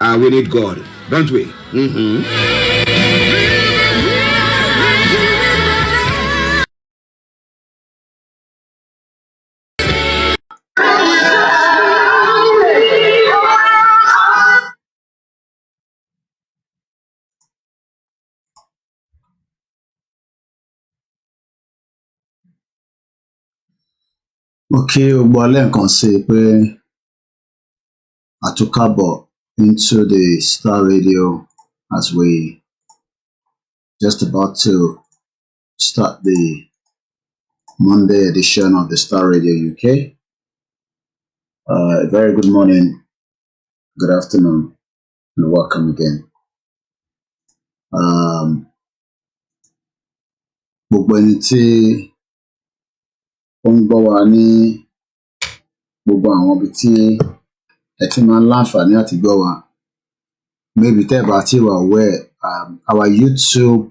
We need God, don't we? Mm-hmm. Okay, gbogbo lẹ́ẹ̀kan sí i pé a tún káàbọ̀ into the Star Radio as we just about to start the Monday edition of the Star Radio UK. Very good morning, good afternoon, and welcome again. Gbogbo ẹni tí ó ń gbọ́ wa ní gbogbo àwọn ibi tí ẹ ti máa ń láǹfààní àti gbọ́ wa, maybe tẹ́ ẹ bá ti wà aware, our YouTube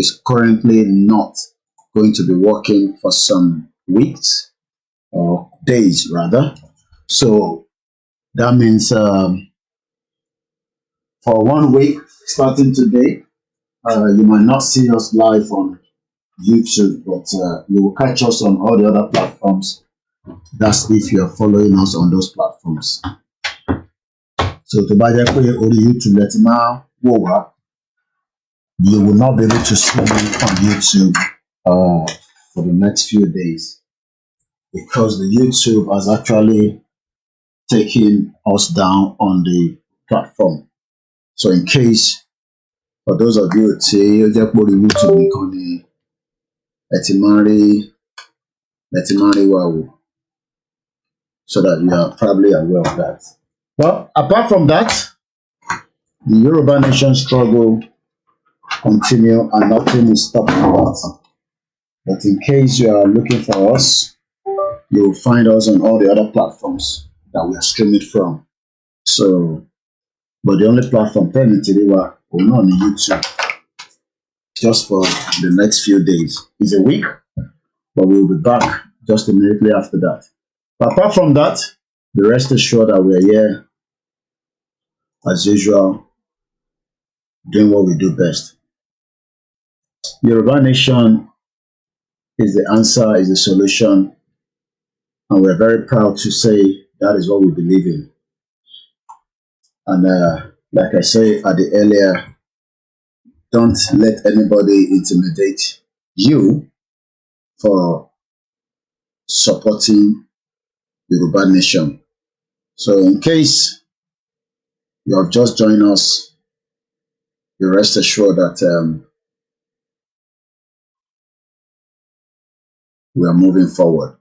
is currently not going to be working for some weeks or days rather. So that means for 1 week starting today, you might not see us live on YouTube, but you will catch us on all the other platforms. That's if you are following us on those platforms. So tó bá jẹ́ pé orí YouTube lẹ ti máa wò wá, you will not be able to see me on YouTube for the next few days because the YouTube has actually taken us down on the platform. So in case, for those of you tí ó jẹ́ pé orí YouTube nìkan ni ẹ ti máa ń rí wa wò, so that you are probably aware of that. Well, apart from that, the Yoruba Nation struggle continue and nothing is stopping us. But in case you are looking for us, you will find us on all the other platforms that we are streaming from. So, but the only platform technically will not on YouTube just for the next few days. It's a week, but we will be back just immediately after that. But apart from that, the rest assured that we are here as usual, doing what we do best. Yoruba Nation is the answer, is the solution, and we're very proud to say that is what we believe in. And like I say at the earlier, don't let anybody intimidate you for supporting Yoruba Nation. So in case you have just joined us, you rest assured that we are moving forward.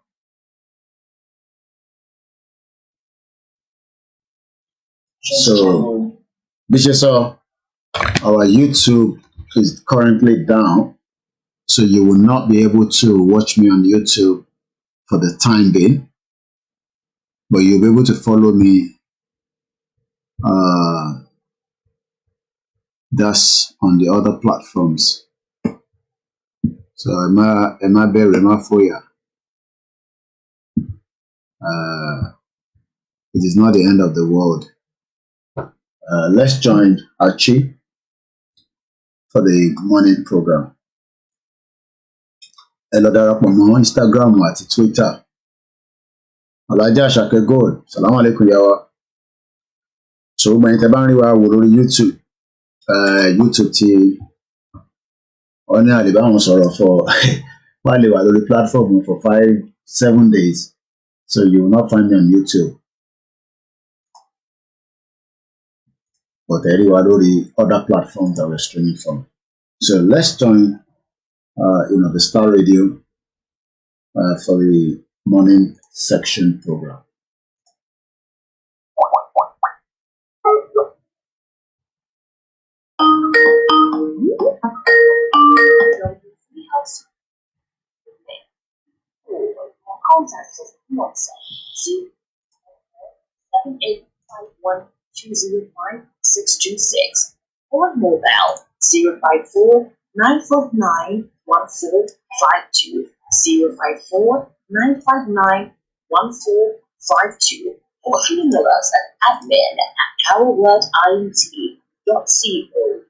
So, our YouTube is currently down, so you will not be able to watch me on YouTube for the time being, but you'll be able to follow me. That's on the other platforms. So Emma Bear, Emma Foya. It is not the end of the world. Let's join Archie for the morning program. Ẹ lọ darapọ̀ mọ́ Instagram àti Twitter. Alhaja Asake Gold, salamu alaikum yawa. So gbogbo ẹ̀yin tẹ́ bá ń rí wa wò lórí YouTube, YouTube ti wọ́n ní àlè báwọn sọ̀rọ̀ for wá lè wà lórí platform for 5-7 days, so you will not find me on YouTube. But ẹ rí wa lórí other platforms that we're streaming from. So let's join the Star Radio for the morning section program. Contact us on WhatsApp 07851205626 or mobile 054-949-1452, 054-959-1452, or email us at admin@powerwordint.co.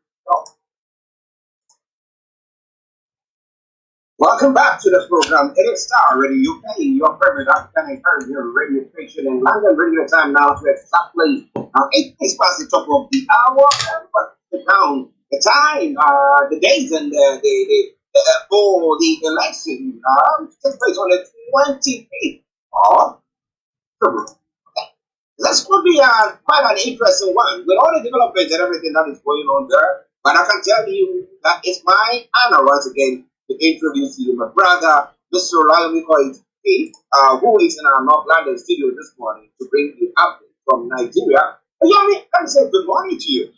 Welcome back to the program. It is Starr Radio UK, your favorite African encouragement radio station in London. Bringing the time now to exactly 8 minutes past the top of the hour. But down the time, the days, and for the election takes place on the 25th of February. That's going to be quite an interesting one with all the developments and everything that is going on there. But I can tell you that it's my honor once again to introduce to you my brother, Mr. Olayomi Koiki, who is in our North London studio this morning to bring you updates from Nigeria. Olayomi, can I say good morning to you?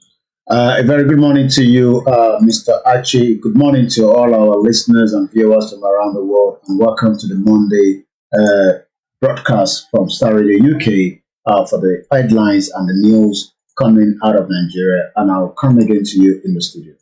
A very good morning to you, Mr. Archie. Good morning to all our listeners and viewers from around the world, and welcome to the Monday broadcast from Starr Radio UK for the headlines and the news coming out of Nigeria. And I'll come again to you in the studio.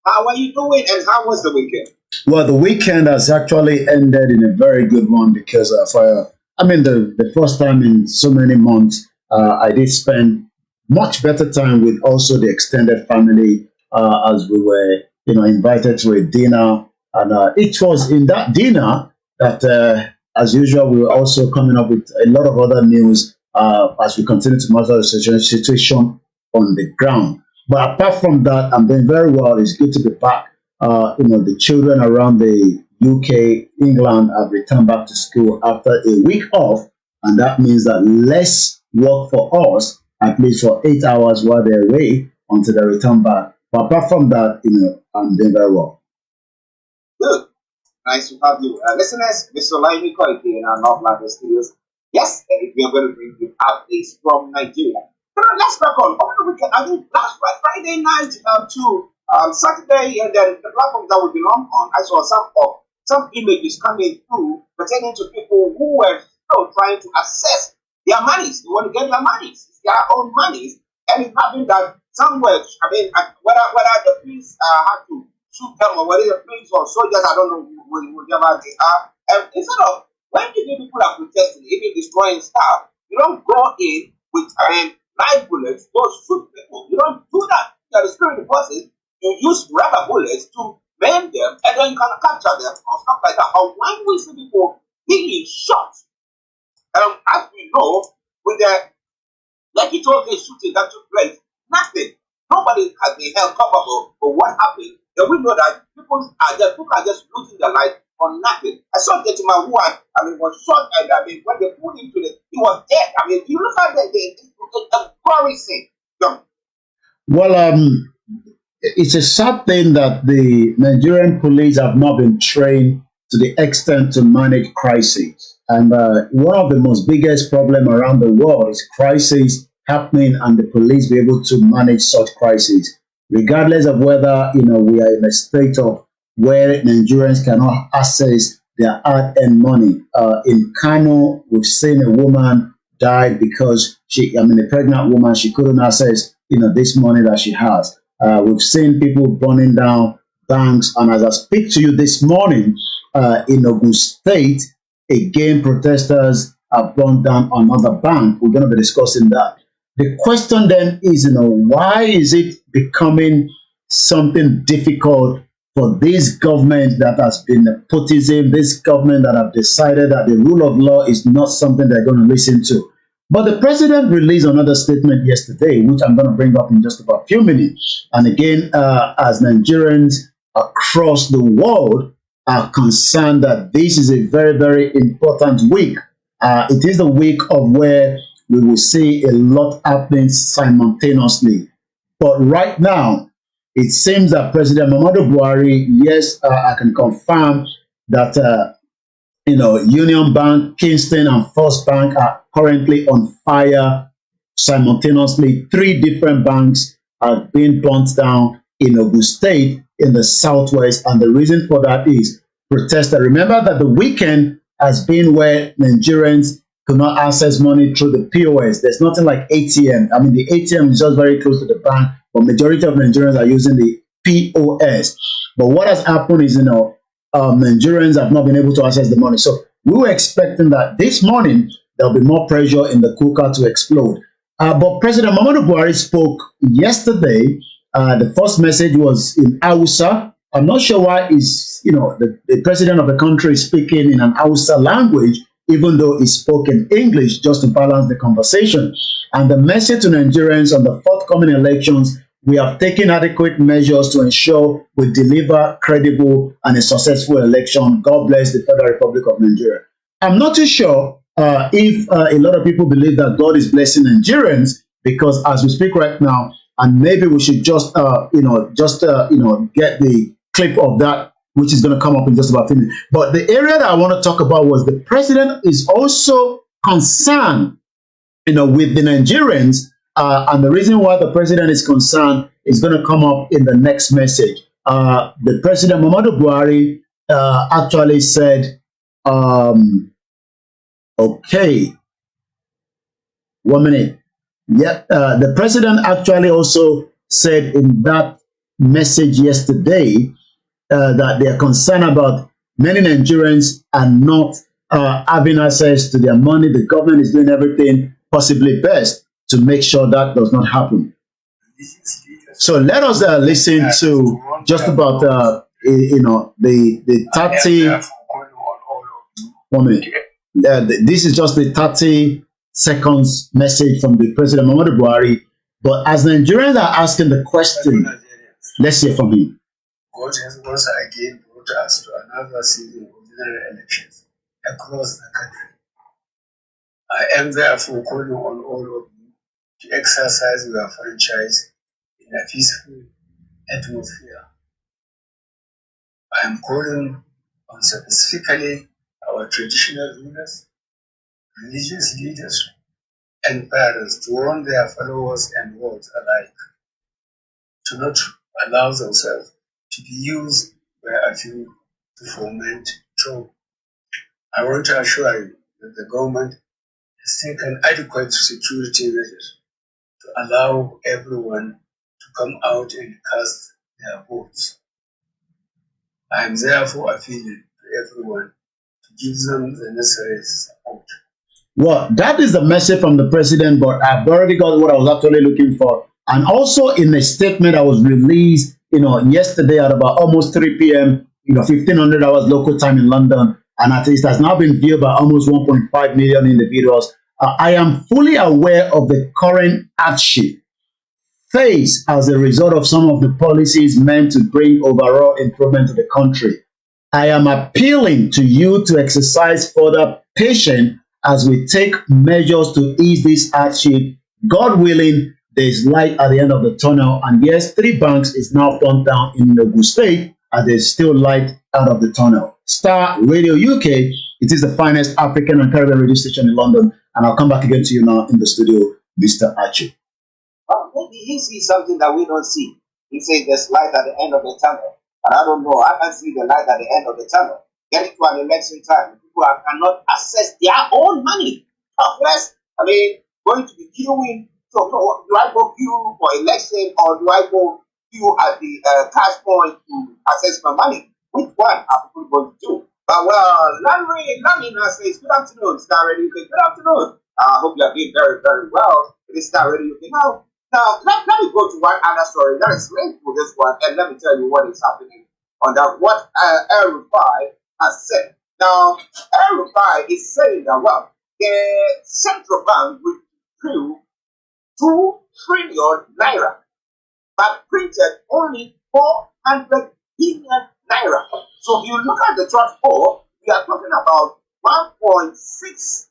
How are you doing, and how was the weekend? Well, the weekend has actually ended in a very good one because the first time in so many months, I did spend much better time with also the extended family as we were, invited to a dinner. And it was in that dinner that, as usual, we were also coming up with a lot of other news as we continue to monitor the situation on the ground. But apart from that, I'm doing very well. It's good to be back. The children around the UK, England have returned back to school after a week off. And that means that less work for us, at least for 8 hours while they're away until they return back. But apart from that, I'm doing very well. Good. Nice to have you. Listeners, Mr. Olayomi Koiki in our North London studios. Yes, and we are going to bring you updates from Nigeria. Let's back on. Over the weekend, I think last Friday night to Saturday, and then the platform that we've been on, I saw some images coming through pertaining to people who were still trying to access their monies. They want to get their monies, it's their own monies, and it's happened that somewhere, whether the police had to shoot them or whether the police or soldiers, I don't know whatever they are. And instead of when the people are protesting, even destroying stuff, you don't go in with live bullets, go shoot people. You don't do that. There is security forces. You use rubber bullets to maim them, and then you can capture them or stuff like that. But when we see people being shot, as we know, with the Lekki toll-gate shooting that took place, nothing. Nobody has been held culpable for what happened. Then we know that people are just losing their life for nothing. I saw a gentleman who was shot, and when they pulled him to he was dead. You look at the gory scene. Well, it's a sad thing that the Nigerian police have not been trained to the extent to manage crises. And one of the most biggest problem around the world is crisis happening and the police be able to manage such crises, regardless of whether we are in a state of where Nigerians cannot access their hard-earned money. In Kano, we've seen a woman died because a pregnant woman, she couldn't access this money that she has. We've seen people burning down banks, and as I speak to you this morning, in Ogun State, again, protesters have burned down another bank. We're going to be discussing that. The question then is, why is it becoming something difficult for this government that has been nepotism, this government that have decided that the rule of law is not something they're going to listen to? But the president released another statement yesterday, which I'm going to bring up in just about a few minutes. And again, as Nigerians across the world are concerned that this is a very, very important week. It is the week of where we will see a lot happening simultaneously. But right now, it seems that President Muhammadu Buhari, yes, I can confirm that Union Bank, Kingston, and First Bank are currently on fire simultaneously. 3 different banks are being burnt down in Ogun State in the southwest, and the reason for that is protesters. Remember that the weekend has been where Nigerians could not access money through the POS. There's nothing like ATM. The ATM is just very close to the bank, but majority of Nigerians are using the POS. But what has happened is, Nigerians have not been able to access the money. So we were expecting that this morning there'll be more pressure in the cooker to explode. But President Muhammadu Buhari spoke yesterday. The first message was in Hausa. I'm not sure why the president of the country is speaking in an Hausa language, even though he spoke in English just to balance the conversation. And the message to Nigerians on the forthcoming elections: we have taken adequate measures to ensure we deliver credible and a successful election. God bless the Federal Republic of Nigeria. I'm not too sure if a lot of people believe that God is blessing Nigerians, because as we speak right now, and maybe we should just get the clip of that, which is going to come up in just about a minute. But the area that I want to talk about was the president is also concerned, with the Nigerians, and the reason why the president is concerned is going to come up in the next message. The president Muhammadu Buhari actually said, okay, 1 minute. Yeah, the president actually also said in that message yesterday that they are concerned about many Nigerians are not having access to their money. The government is doing everything possibly best to make sure that does not happen. So let us listen to just about the 30. 1 minute. This is just the 30 seconds message from the President Muhammadu Buhari. But as Nigerians are asking the question, let's hear from him. God has once again brought us to another season of general elections across the country. I am therefore calling on all of you to exercise your franchise in a peaceful atmosphere. I am calling on specifically our traditional rulers, religious leaders, and parents to warn their followers and world alike to not allow themselves to be used by a few to foment trouble. I want to assure you that the government has taken adequate security measures to allow everyone to come out and cast their votes. I am therefore appealing to everyone to give them the necessary support. Well, that is the message from the president, but I've already got what I was actually looking for. And also in a statement that was released, yesterday at about almost 3 p.m., 1500 hours local time in London, and at least has now been viewed by almost 1.5 million individuals. I am fully aware of the current Archie face as a result of some of the policies meant to bring overall improvement to the country. I am appealing to you to exercise further patience as we take measures to ease this hardship. God willing, there is light at the end of the tunnel. And yes, 3 banks is now burnt down in Ogun State, and there's still light out of the tunnel. Starr Radio UK, it is the finest African and Caribbean radio station in London. And I'll come back again to you now in the studio, Mr. Archie. Well, maybe he sees something that we don't see. He says there's light at the end of the tunnel. But I don't know. I can see the light at the end of the tunnel. Getting to an election time, people cannot access their own money. Unless, going to be queuing. So, do I go queue for election, or do I go queue at the cash point to access my money? Which one are people going to do? Lamina says, good afternoon, Starr Radio UK. Good afternoon. I hope you are doing very, very well. It is Starr Radio UK. Now let me go to one other story that is linked to this one, and let me tell you what is happening on that. What El Rufai has said. Now, El Rufai is saying that, the central bank withdrew 2 trillion naira, but printed only 400 billion naira. So if you look at the chart 4, we are talking about 1.6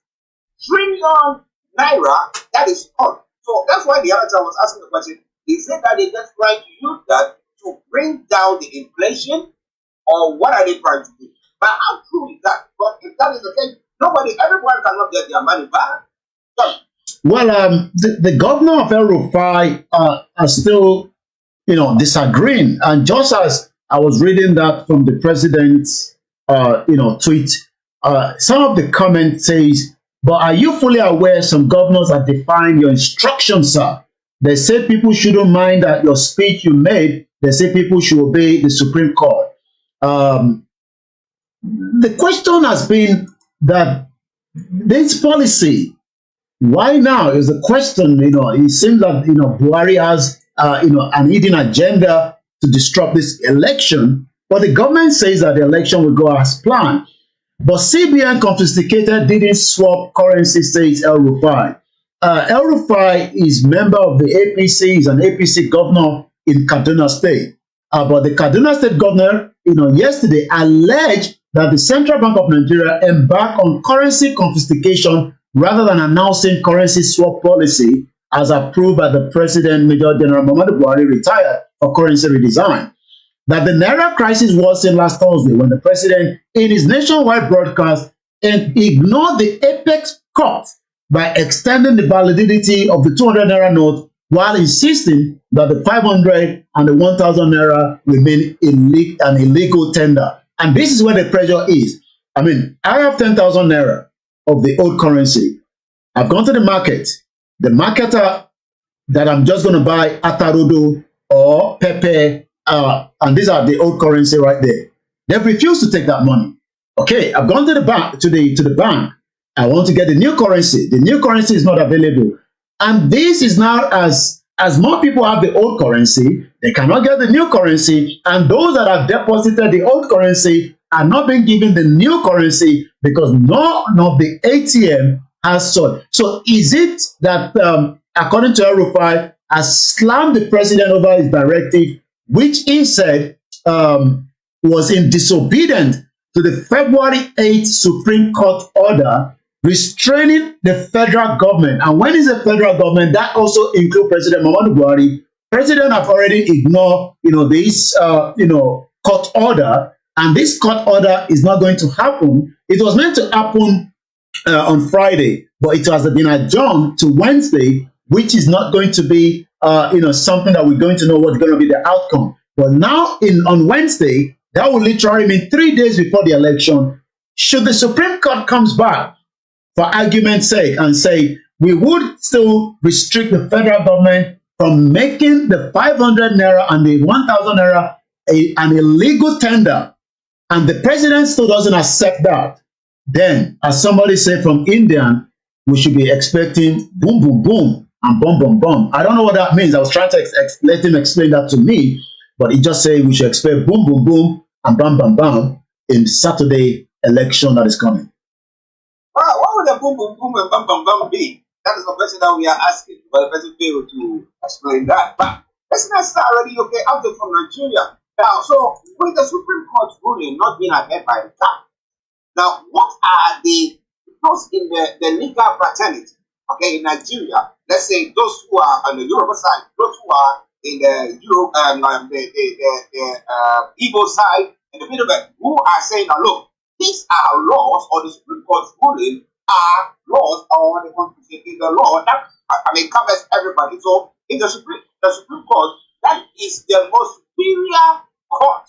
trillion naira that is gone. So that's why the other time I was asking the question, is it that they're just trying to use that to bring down the inflation, or what are they trying to do? But how true is that? But if that is the case, everyone cannot get their money back. So, well, the governor of El Rufai are still, disagreeing. And just as I was reading that from the president's, tweet, some of the comments says, but are you fully aware some governors are defying your instructions, sir? They say people shouldn't mind that your speech you made. They say people should obey the Supreme Court. The question has been that this policy, why now is the question. It seems that Buhari has an hidden agenda to disrupt this election, but the government says that the election will go as planned. But CBN confiscated didn't swap currency, says El Rufai. El Rufai is member of the APC, is an APC governor in Kaduna State. But the Kaduna State governor, yesterday alleged that the Central Bank of Nigeria embarked on currency confiscation rather than announcing currency swap policy as approved by the President, Major General Muhammadu Buhari, retired, for currency redesign. That the Naira crisis worsened last Thursday when the president, in his nationwide broadcast, ignored the apex cut by extending the validity of the 200 Naira note while insisting that the 500 and the 1,000 Naira remain an illegal tender. And this is where the pressure is. I mean, I have 10,000 Naira of the old currency. I've gone to the market. The marketer that I'm just going to buy atarodo or pepper, and these are the old currency right there. They've refused to take that money. Okay, I've gone to the bank, to the bank. I want to get the new currency. The new currency is not available. And this is now, as more people have the old currency, they cannot get the new currency. And those that have deposited the old currency are not being given the new currency because none of the ATM has sold. So is it that, according to El Rufai, has slammed the president over his directive, which he said was in disobedience to the February 8th Supreme Court order restraining the federal government? And when is the federal government, that also includes President Muhammadu Buhari. President have already ignored, this, court order, and this court order is not going to happen. It was meant to happen on Friday, but it has been adjourned to Wednesday, which is not going to be, something that we're going to know what's going to be the outcome. But now, on Wednesday, that will literally mean 3 days before the election. Should the Supreme Court comes back, for argument's sake, and say we would still restrict the federal government from making the 500 Naira and the 1,000 Naira an illegal tender, and the president still doesn't accept that, then, as somebody said from India, we should be expecting boom, boom, boom, and boom, boom, boom. I don't know what that means. I was trying to let him explain that to me, but he just said we should expect boom, boom, boom, and bam, bam, bam in Saturday election that is coming. What would the boom, boom, boom, and bam, bam, bam be? That is the question that we are asking, but the person failed to explain that. But let's not start already, okay, out there from Nigeria. Now, so with the Supreme Court ruling not being adhered by the court, now what are those in the legal fraternity, okay, in Nigeria, let's say those who are on the Yoruba side, those who are in the Igbo side, and the middle belt, who are saying, now look, these are laws, or the Supreme Court's ruling are laws, or the Constitution is the law that covers everybody. So in the Supreme Court, that is the most superior court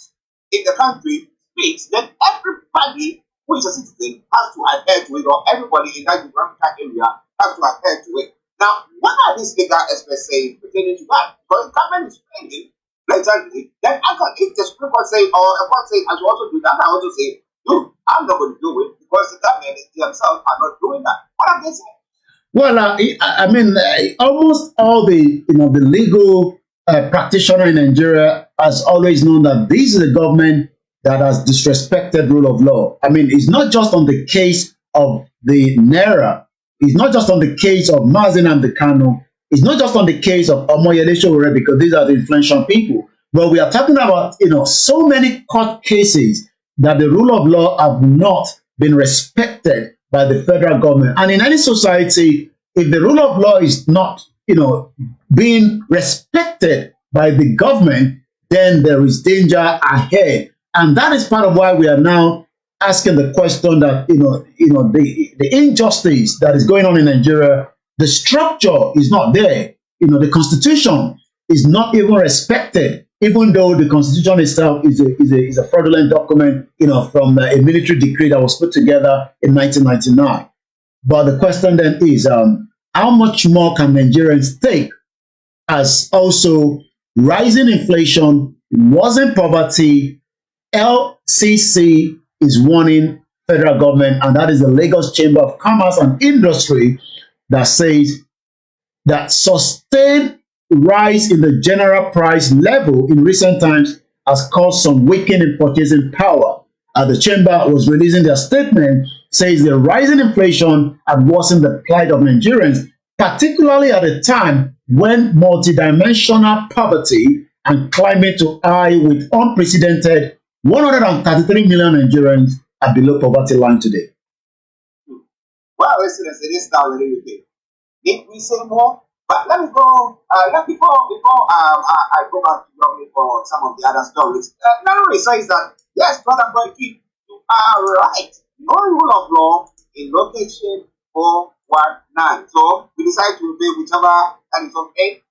in the country, speaks, then everybody who is a citizen has to adhere to it, or everybody in that geographical area has to adhere to it. Now, what are these legal experts saying pertaining to that? Because the government is saying blatantly, then if the Supreme Court say, or a court say, I should also do that, I also say, dude, I'm not going to do it because the government themselves are not doing that. What are they saying? Well, almost all the legal practitioner in Nigeria has always known that this is the government that has disrespected rule of law. I mean, it's not just on the case of the Naira. It's not just on the case of Mazi Nnamdi Kanu. It's not just on the case of Omoyele Sowore, because these are the influential people. But we are talking about, so many court cases that the rule of law have not been respected by the federal government. And in any society, if the rule of law is not, being respected by the government, then there is danger ahead. And that is part of why we are now asking the question that, the injustice that is going on in Nigeria, the structure is not there. The Constitution is not even respected, even though the Constitution itself is a fraudulent document, from a military decree that was put together in 1999. But the question then is, how much more can Nigerians take, as also rising inflation, worsening poverty? LCC is warning federal government, and that is the Lagos Chamber of Commerce and Industry, that says that sustained rise in the general price level in recent times has caused some weakening in purchasing power. The chamber was releasing their statement, says the rising inflation had worsened the plight of Nigerians, particularly at a time when multidimensional poverty and climate to high with unprecedented 133 million Nigerians are below poverty line today. Well, listeners, it is now really okay. Did we say more? But let me go. Before I go back to Germany for some of the other stories. Memory says that yes, brother Koiki, you are right. No rule of law in location 419. So we decide to obey whichever and it's okay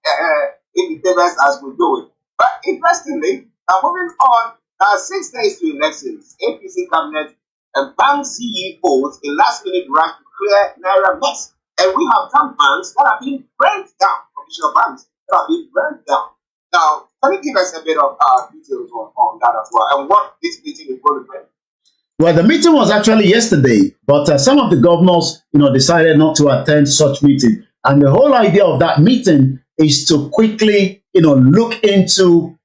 in the favors as we do it. But interestingly, moving on, 6 days to elections, APC cabinet and bank CEOs in last minute rush to clear Naira mess. And we have some banks that have been burnt down, official banks that have been burnt down. Now, can you give us a bit of details on that as well and what this meeting is going to bring? Well, the meeting was actually yesterday, but some of the governors, decided not to attend such meeting. And the whole idea of that meeting is to quickly, look into,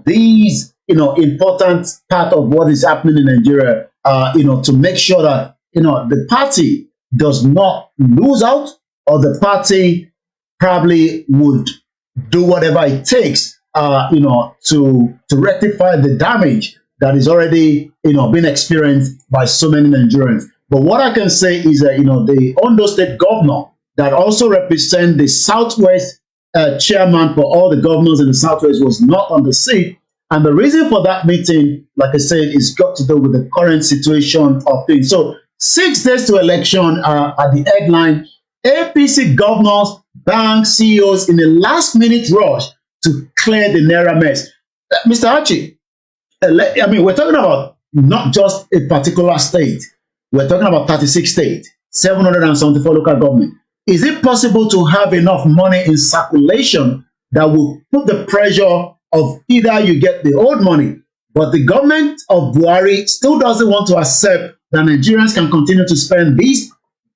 these, important part of what is happening in Nigeria, to make sure that, the party does not lose out, or the party probably would do whatever it takes, to rectify the damage that is already, being experienced by so many Nigerians. But what I can say is that, the Ondo State governor that also represent the Southwest chairman for all the governors in the Southwest was not on the seat. And the reason for that meeting, like I said, is got to do with the current situation of things. So 6 days to election at the headline, APC governors, bank CEOs in a last-minute rush to clear the Naira mess. Mr. Archie, we're talking about not just a particular state. We're talking about 36 states, 774 local government. Is it possible to have enough money in circulation that will put the pressure of either you get the old money, but the government of Buhari still doesn't want to accept that Nigerians can continue to spend this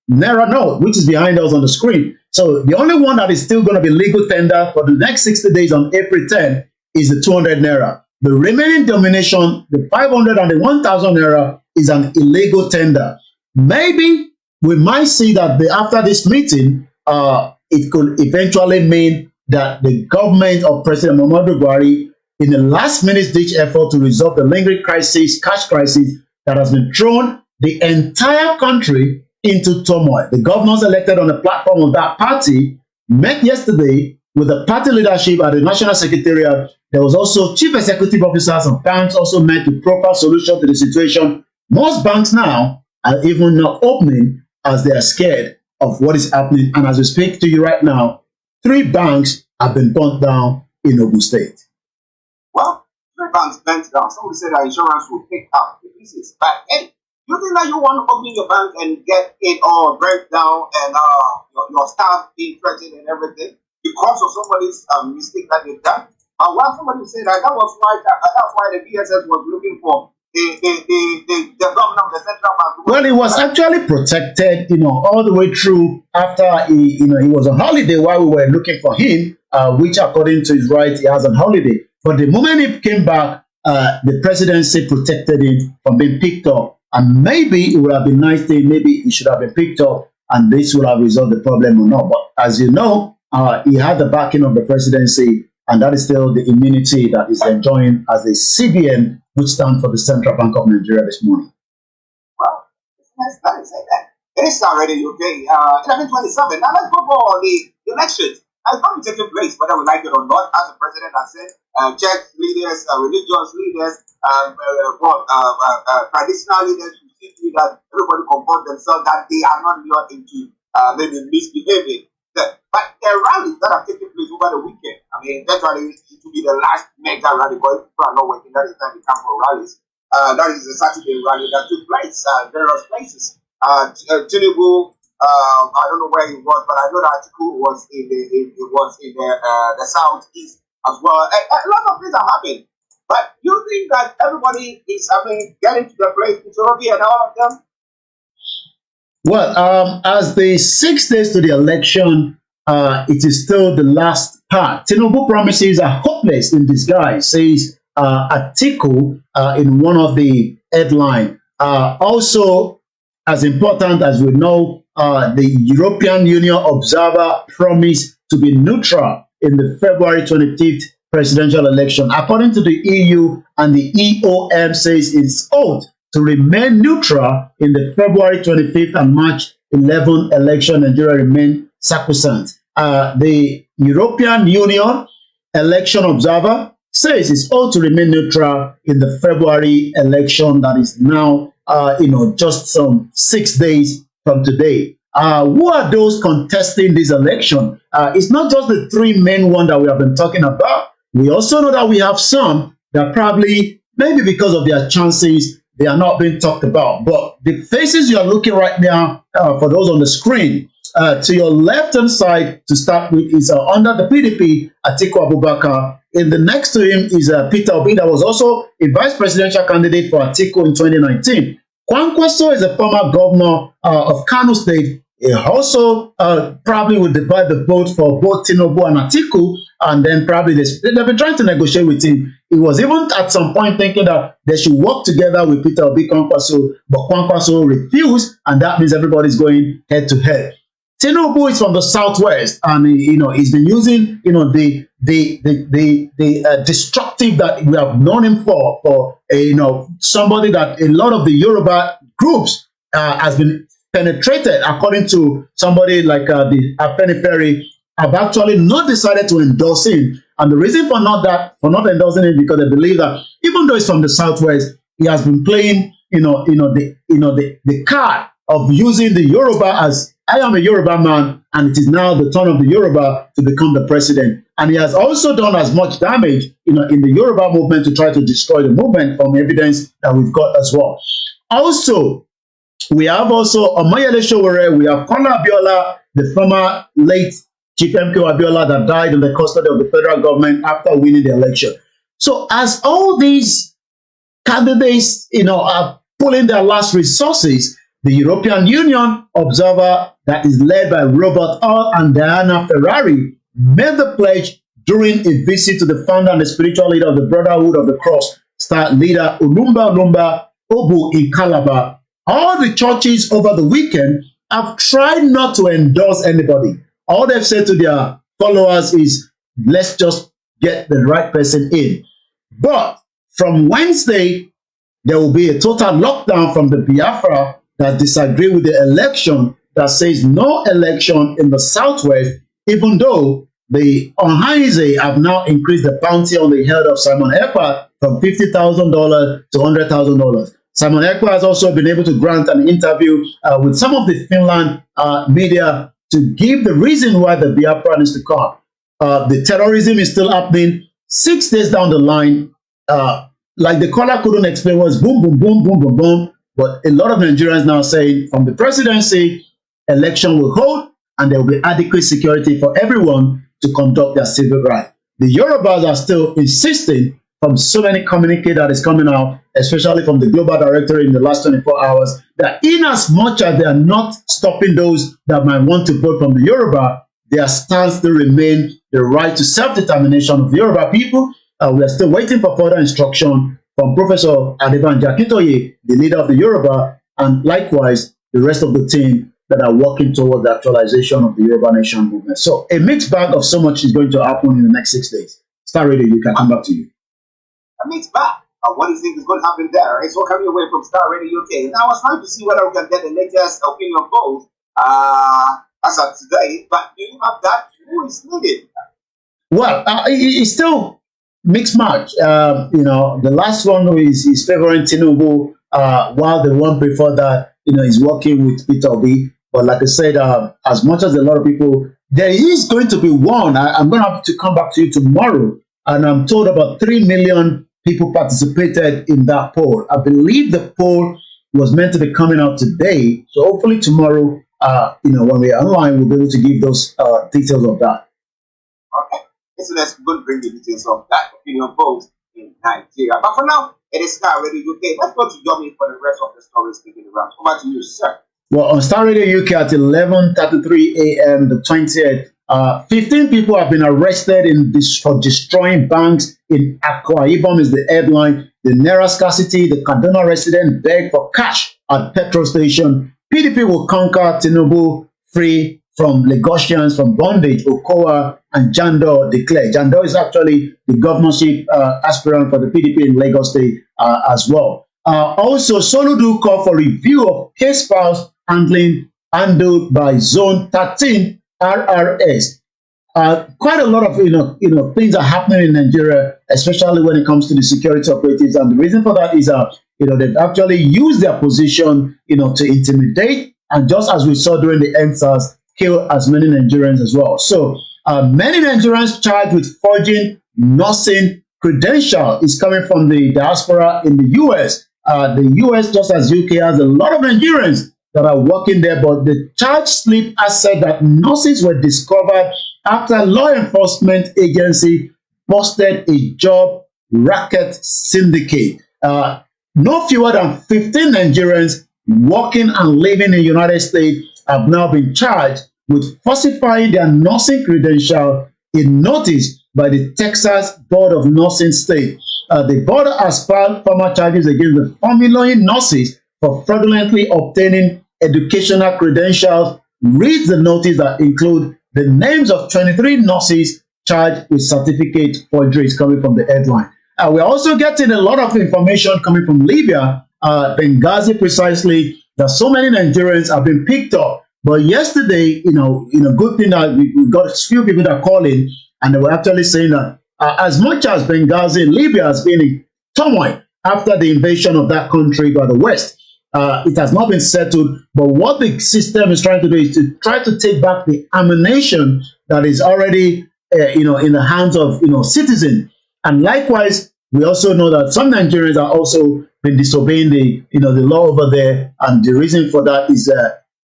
Naira note, which is behind us on the screen. So the only one that is still going to be legal tender for the next 60 days on April 10 is the 200 Naira. The remaining denomination, the 500 and the 1,000 Naira, is an illegal tender. Maybe we might see that after this meeting, it could eventually mean that the government of President Muhammadu Buhari, in the last-minute ditch effort to resolve the lingering crisis, cash crisis that has been thrown the entire country into turmoil. The governors elected on the platform of that party met yesterday with the party leadership at the National Secretariat. There was also chief executive officers of banks also met to proper solution to the situation. Most banks now are even not opening as they are scared of what is happening. And as we speak to you right now, 3 banks have been burnt down in Ogun State. Well, 3 banks burnt down. Somebody said that insurance will pick up the pieces. But hey, you think that you want to open your bank and get it all burnt down and your staff being threatened and everything because of somebody's mistake that they've done? While somebody said that was why that's why the BSS was looking for the governor of the central bank. Well, he was actually protected, all the way through after he was on holiday while we were looking for him, which according to his right, he has on holiday. But the moment he came back, the presidency protected him from being picked up. And maybe it would have been nice thing, maybe he should have been picked up and this would have resolved the problem or not. But as you know, he had the backing of the presidency, and that is still the immunity that is enjoying as the CBN, which stands for the Central Bank of Nigeria this morning. Well, that is that. It is already okay. 11:27. Now let's go for the elections. It's going to be taking place, whether we like it or not, as the president has said. Church leaders, religious leaders, traditional leaders who see that everybody comport themselves that they are not lured into maybe misbehaving. But there are rallies that are taking place over the weekend. I mean, that rally it will be the last mega rally, but if people are not working, that is time to come for rallies. That is the Saturday rally that took place various places. Tinubu, I don't know where he was, but I know the article was in the southeast as well. A lot of things are happening. But you think that everybody is, getting to the place to Sorobi and all of them? Well, as the 6 days to the election, it is still the last part. Tinubu promises are hopeless in disguise, says Atiku in one of the headline. Also, as important as we know, the European Union observer promised to be neutral in the February 25th presidential election. According to the EU and the EOM says its oath to remain neutral in the February 25th and March 11 election, Nigeria remain sacrosanct. The European Union election observer says it's all to remain neutral in the February election that is now, just some 6 days from today. Who are those contesting this election? It's not just the three main ones that we have been talking about. We also know that we have some that probably, maybe because of their chances, they are not being talked about. But the faces you are looking right now, for those on the screen, to your left hand side to start with is under the PDP, Atiku Abubakar. In the next to him is Peter Obi, that was also a vice presidential candidate for Atiku in 2019. Kwankwaso is a former governor of Kano State. He also probably will divide the vote for both Tinubu and Atiku, and then probably they've been trying to negotiate with him. He was even at some point thinking that they should work together with Peter Obi Kwankwaso, but Kwankwaso refused, and that means everybody's going head to head. Tinubu is from the southwest, and he's been using the destructive that we have known him for somebody that a lot of the Yoruba groups has been penetrated, according to somebody like the Afenifere, have actually not decided to endorse him. And the reason for not endorsing him, because they believe that even though he's from the southwest, he has been playing, the card of using the Yoruba as I am a Yoruba man, and it is now the turn of the Yoruba to become the president. And he has also done as much damage, in the Yoruba movement to try to destroy the movement, from evidence that we've got as well. Also, we have also Omoyele Sowore, we have Kola Abiola, the former late Chief MK Abiola that died in the custody of the federal government after winning the election. So as all these candidates, are pulling their last resources, the European Union observer that is led by Robert Hall and Diana Ferrari made the pledge during a visit to the founder and the spiritual leader of the Brotherhood of the Cross, Starr leader Olumba Obu in Calabar. All the churches over the weekend have tried not to endorse anybody. All they've said to their followers is, let's just get the right person in. But from Wednesday, there will be a total lockdown from the Biafra that disagree with the election, that says no election in the southwest, even though the Onhaize have now increased the bounty on the head of Simon Ekpa from $50,000 to $100,000. Simon Ekpa has also been able to grant an interview with some of the Finland media to give the reason why the Biafra needs to come. The terrorism is still happening. 6 days down the line, like the caller couldn't explain, was boom, boom, boom, boom, boom, boom. But a lot of Nigerians now saying from the presidency, election will hold and there will be adequate security for everyone to conduct their civil right. The Yorubas are still insisting, from so many communique that is coming out, especially from the global directory in the last 24 hours, that in as much as they are not stopping those that might want to vote from the Yoruba, their stance still remain the right to self-determination of the Yoruba people. We are still waiting for further instruction from Professor Adebanji Akintoye, the leader of the Yoruba, and likewise the rest of the team that are working towards the actualization of the Yoruba Nation movement. So a mixed bag of so much is going to happen in the next 6 days. Starr Radio, you can come back to you. A mixed bag. What do you think is going to happen there? Right? So coming away from Starr Radio UK. Now I was trying to see whether we can get the latest opinion polls as of today, but do you have that? Who is needed? Well, it's still mixed match. The last one is favoring Tinubu, while the one before that, is working with Peter Obi. But like I said, as much as a lot of people, there is going to be one. I'm going to have to come back to you tomorrow, and I'm told about 3 million people participated in that poll. I believe the poll was meant to be coming out today, so hopefully tomorrow, when we're online, we'll be able to give those details of that. Okay. So let's go and bring the details of that opinion polls in Nigeria. But for now, it is Starr Radio UK. Let's go to Yomi for the rest of the stories kicking around. Over to you, sir. Well, on Star Radio UK at 11:33 a.m. the 20th, 15 people have been arrested in this for destroying banks in Akwa Ibom is the headline. The Naira scarcity, the Kaduna resident beg for cash at petrol station. PDP will conquer Tinubu free from Lagosians, from bondage, Okowa and Jando declare. Jando is actually the governorship aspirant for the PDP in Lagos State as well. Also, Soludo call for review of case files handled by Zone 13 RRS. Quite a lot of things are happening in Nigeria, especially when it comes to the security operatives, and the reason for that is they've actually used their position to intimidate, and just as we saw during the NSAS, kill as many Nigerians as well. So many Nigerians charged with forging nursing credential is coming from the diaspora in the US. The US, just as UK, has a lot of Nigerians that are working there, but the charge slip has said that nurses were discovered after law enforcement agency busted a job racket syndicate. No fewer than 15 Nigerians working and living in the United States have now been charged with falsifying their nursing credential in notice by the Texas Board of Nursing State. The board has filed formal charges against the following nurses for fraudulently obtaining educational credentials. Read the notice that include the names of 23 nurses charged with certificate forgeries coming from the headline. We're also getting a lot of information coming from Libya, Benghazi precisely, that so many Nigerians have been picked up. But yesterday, good thing that we got a few people that call in, and they were actually saying that as much as Benghazi, Libya has been in turmoil after the invasion of that country by the West. It has not been settled, but what the system is trying to do is to try to take back the ammunition that is already, in the hands of, citizens. And likewise, we also know that some Nigerians are also been disobeying the law over there, and the reason for that is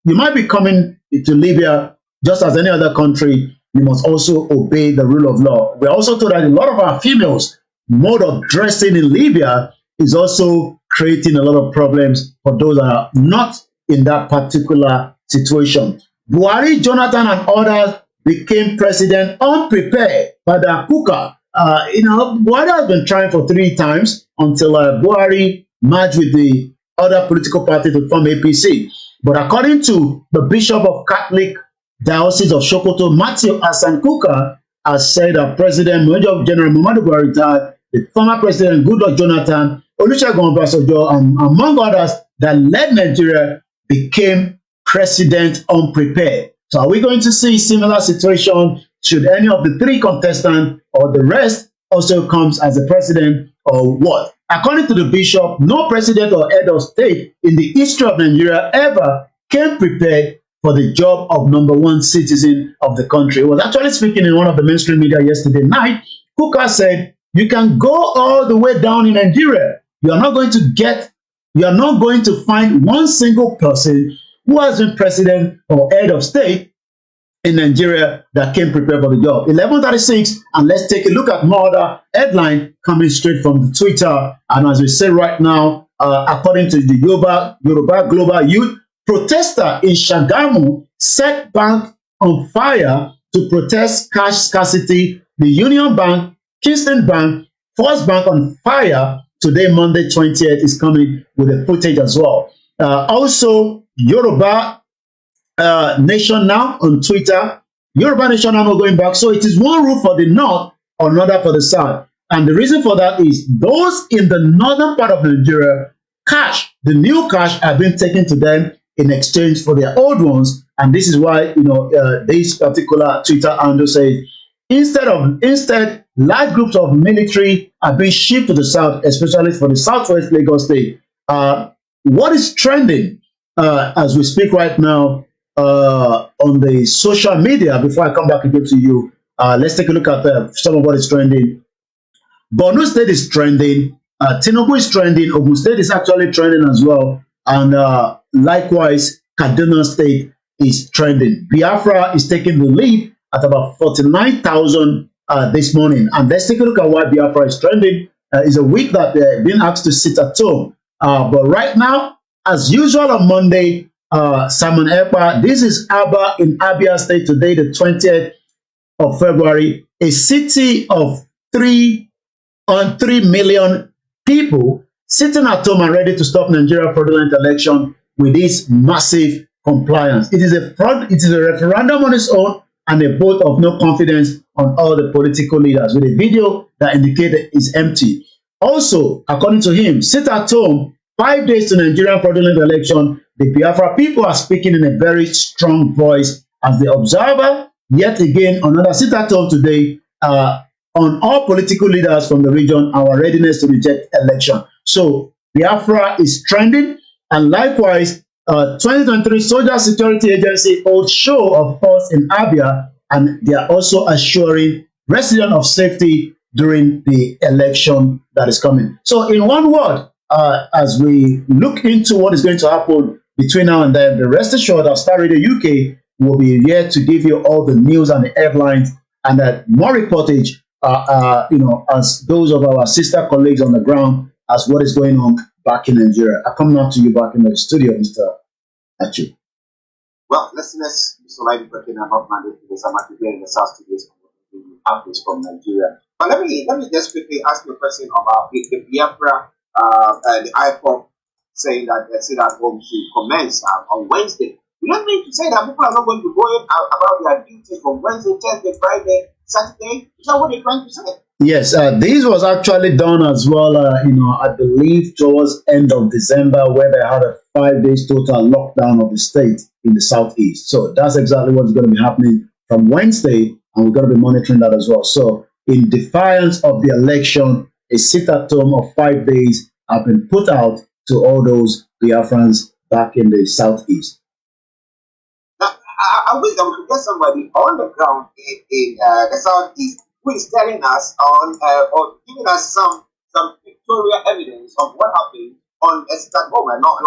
you might be coming to Libya just as any other country. You must also obey the rule of law. We're also told that a lot of our females' mode of dressing in Libya is also creating a lot of problems for those that are not in that particular situation. Buhari, Jonathan, and others became president unprepared by the Akuka. Buhari has been trying for 3 times until Buhari merged with the other political party to form APC. But according to the Bishop of Catholic Diocese of Sokoto, Matthew Hassan Kuka, has said that President Major General Muhammadu Buhari retired, the former President Goodluck Jonathan, Olusegun Obasanjo, and among others that led Nigeria, became president unprepared. So are we going to see similar situation should any of the 3 contestants or the rest also comes as a president, or what? According to the bishop, no president or head of state in the history of Nigeria ever came prepared for the job of -- citizen of the country. He was actually speaking in one of the mainstream media yesterday night. Kuka said, you can go all the way down in Nigeria. You are not going to find one single person who has been president or head of state in Nigeria that came prepared for the job. 11:36, and let's take a look at more other headline coming straight from the Twitter. And as we say right now, according to the Yoruba Global Youth, protester in Shagamu set bank on fire to protest cash scarcity. The Union Bank, Keystone Bank, First Bank on fire today, Monday 20th, is coming with the footage as well. Also, Yoruba Nation Now on Twitter. Yoruba Nation Now going back. So it is one rule for the north, another for the south. And the reason for that is those in the northern part of Nigeria, cash, the new cash, have been taken to them in exchange for their old ones. And this is why, this particular Twitter handle says, instead, large groups of military are being shipped to the south, especially for the southwest Lagos State. What is trending as we speak right now on the social media? Before I come back again to you, let's take a look at some of what is trending. Borno State is trending. Tinubu is trending. Ogun State is actually trending as well. And likewise, Kaduna State is trending. Biafra is taking the lead at about 49,000 this morning. And let's take a look at why Biafra is trending. It's a week that they're being asked to sit at home. But right now, as usual on Monday, Simon Ekpa. This is Aba in Abia State today, the 20th of February, a city of 3 people sitting at home and ready to stop Nigeria fraudulent election with this massive compliance. It is a referendum on its own and a vote of no confidence on all the political leaders with a video that indicated it's empty. Also, according to him, sit at home 5 days to Nigerian fraudulent election. The Biafra people are speaking in a very strong voice as the observer. Yet again, another sit at home today on all political leaders from the region, our readiness to reject election. So Biafra is trending, and likewise, 2023 Soldier Security Agency holds show of force in Abia, and they are also assuring residents of safety during the election that is coming. So, in one word, as we look into what is going to happen between now and then, the rest assured that Starr Radio UK will be here to give you all the news and the headlines and more reportage, as those of our sister colleagues on the ground as what is going on back in Nigeria. I come now to you back in the studio, Mr. Archie. Well, listeners, Mr. Olayomi Koiki and not mandate to the summer today in the South Studios updates from Nigeria. But let me just quickly ask you a question about the Biafra, the IPOP saying that the sit at home should commence on Wednesday. You don't mean to say that people are not going to go in about their duties from Wednesday, Thursday, Friday, Saturday? Is that what they're trying to say? Yes, this was actually done as well, I believe towards end of December, where they had a 5 days total lockdown of the state in the southeast. So that's exactly what's going to be happening from Wednesday, and we're going to be monitoring that as well. So in defiance of the election, a sit-at-home of 5 days have been put out to all those Biafrans back in the southeast. Now, I wish that we could get somebody on the ground in the southeast who is telling us or giving us some pictorial evidence of what happened on a sit-at home, and not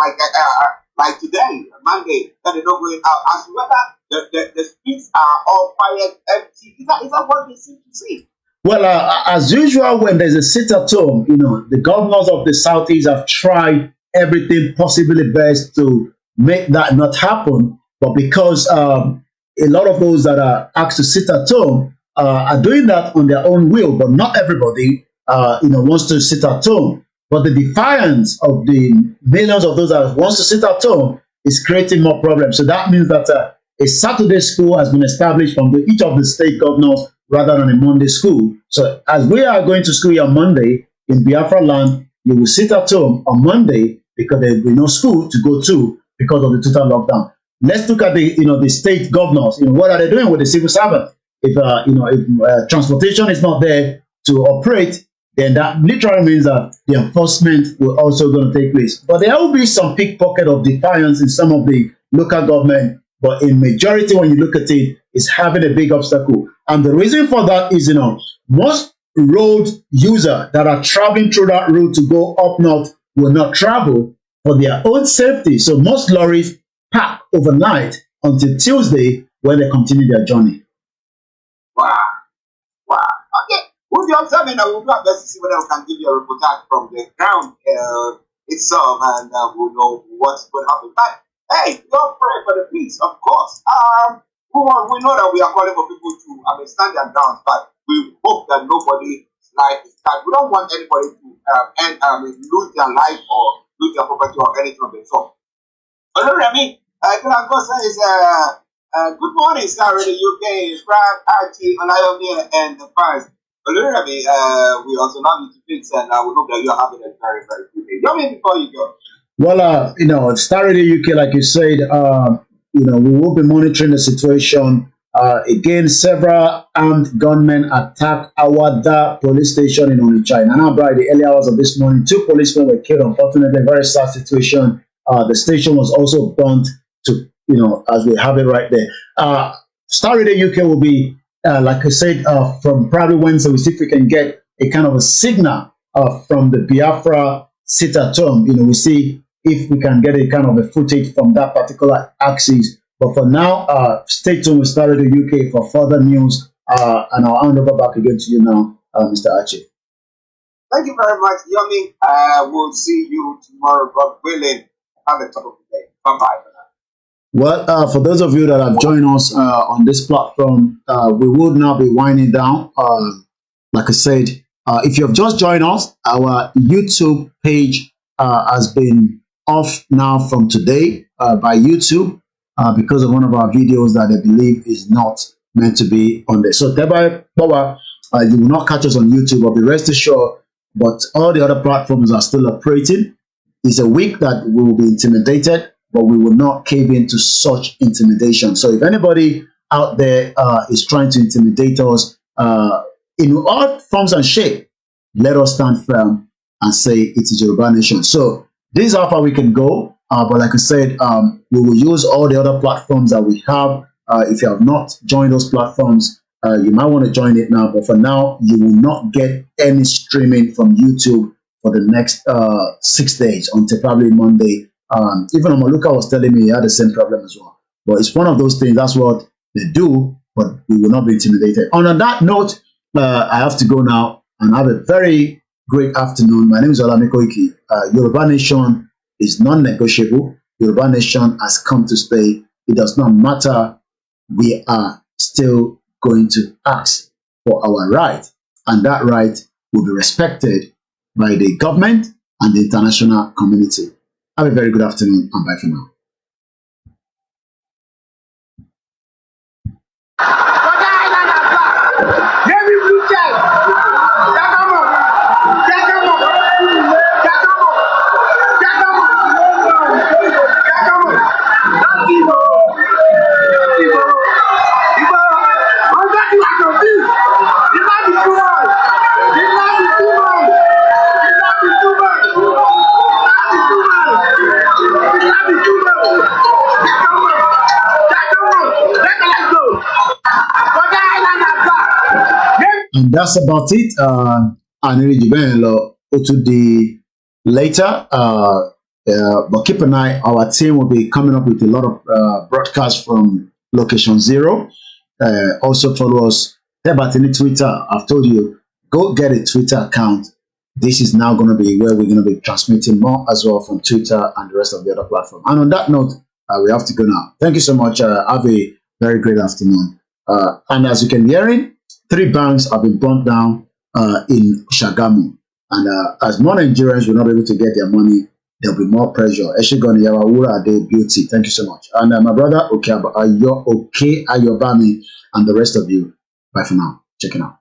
like today, Monday, that they're not going out, as whether the streets are all quiet, empty. Is that what they seem to see? Well, as usual, when there's a sit-at-home, the governors of the southeast have tried everything possibly best to make that not happen. But because a lot of those that are asked to sit at home are doing that on their own will, but not everybody, wants to sit at home. But the defiance of the millions of those that wants to sit at home is creating more problems. So that means that a Saturday school has been established from each of the state governors rather than a Monday school. So as we are going to school on Monday in Biafra land, you will sit at home on Monday because there will be no school to go to because of the total lockdown. Let's look at the state governors. What are they doing with the civil servant? If transportation is not there to operate, then that literally means that the enforcement will also going to take place. But there will be some pickpocket of defiance in some of the local government. But in majority, when you look at it, it's having a big obstacle. And the reason for that is, most road users that are traveling through that road to go up north will not travel for their own safety. So most lorries park overnight until Tuesday when they continue their journey. Wow. Okay. We'll be observing and we'll do our best to see whether we can give you a reportage from the ground itself, and we'll know what's going to happen. But hey, don't pray for the peace, of course. We know that we are calling for people to stand their ground, but we hope that nobody's life is cut. We don't want anybody to lose their life or lose their property or anything of the sort. Olayomi says, good morning, Starr Radio UK, Frank, Archie, Olayomi, and the fans. Olayomi, we also love you to fix, and we hope that you are having a very, very good day. Yomi, before you go. Well, Starr Radio UK, like you said, we will be monitoring the situation. Again, several armed gunmen attacked Awada police station in Onitsha. In Anambra, the early hours of this morning, 2 policemen were killed. Unfortunately, very sad situation. The station was also burnt to, as we have it right there. Starr Radio UK will be, like I said, from probably Wednesday, we see if we can get a kind of a signal from the Biafra sit-at-home. We see if we can get a kind of a footage from that particular axis. But for now, stay tuned with Starr Radio UK for further news. And I'll hand over back again to you now, Mr. Archie. Thank you very much, Yomi. We'll see you tomorrow, God willing. Have a top of the day. Bye-bye. Well, for those of you that have joined us on this platform, we would now be winding down. Like I said, if you have just joined us, our YouTube page has been off now from today by YouTube because of one of our videos that they believe is not meant to be on there. So, thereby, Power, you will not catch us on YouTube, but be rest assured. But all the other platforms are still operating. It's a week that we will be intimidated, but we will not cave into such intimidation. So if anybody out there is trying to intimidate us in all forms and shape, let us stand firm and say it is Yoruba Nation. So this is how far we can go. But like I said, we will use all the other platforms that we have. If you have not joined those platforms, you might want to join it now. But for now, you will not get any streaming from YouTube for the next 6 days until probably Monday. Even Omaluka was telling me he had the same problem as well. But it's one of those things. That's what they do. But we will not be intimidated. And on that note, I have to go now and have a very great afternoon. My name is Olayomi Koiki. Yoruba Nation is non-negotiable. Yoruba Nation has come to stay. It does not matter. We are still going to ask for our right, and that right will be respected by the government and the international community. Have a very good afternoon and bye for now. And that's about it. And to the later. But keep an eye. Our team will be coming up with a lot of broadcasts from Location Zero. Also follow us there about any Twitter. I've told you, go get a Twitter account. This is now going to be where we're going to be transmitting more as well from Twitter and the rest of the other platforms. And on that note, we have to go now. Thank you so much. Have a very great afternoon. And as you can hear it, 3 banks have been burnt down in Shagamu. And as more Nigerians will not be able to get their money, there'll be more pressure. Eshigoni Yawawura Ade Beauty. Thank you so much. And my brother, Ayobami, and the rest of you. Bye for now. Check it out.